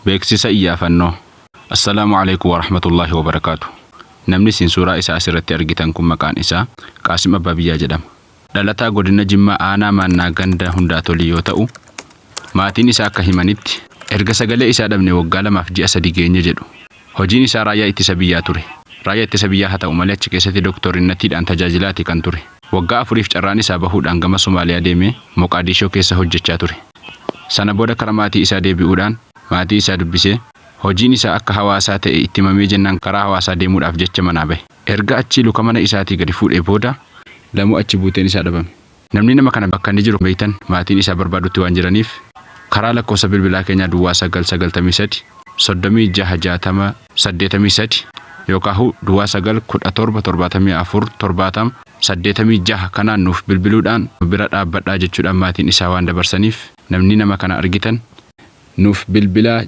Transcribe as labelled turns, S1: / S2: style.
S1: Beeksisa iyyaafannoo. Assalaamu alaikum warahmatullahi wabarakaatu. Namni isin suuraa isaa asirratti argitan kun maqaan isaa Qaasim Abbaa Biyyaa jedhama. Dhalataa godina Jimmaa aanaa Maannaa ganda hundaa tolii yoo ta'u, maatiin isaa akka himanitti erga sagalee isaa dhabne waggaa 2 fi ji'a 3 geenye jedhu. Hojiin isaa raayyaa ittisa biyyaa ture. Raayyaa ittisa biyyaa haa ta'u malee achi keessatti dooktorinnatiidhaan tajaajilaati kan ture. Waggaa 4 fi carraan isaa bahuudhaan gama Somaaliyaa deemee Moqaadishoo keessa hojjechaa ture. Sana booda karaa maatii isaa deebi'uudhaan maatii isaa dubbisee hojiin isaa akka hawaasaa ta'e itti himamee jennaan karaa hawaasaa deemuudhaaf jecha manaa bahe. Erga achi luka mana isaatii gadi fuudhee booda lamuu achi buuteen isaa dhabame. Namni nama kana bakka inni jiru beektan maatiin isaa barbaadutti waan jiraniif karaa lakkoofsa bilbilaa keenyaa Duwwaa 993 36 63 yookaan Duwwaa 917 76 kanaan nuuf bilbiluudhaan bira dhaabbadhaa jechuudhaan maatiin isaa waan dabarsaniif namni nama kana argitan nuuf bilbilaa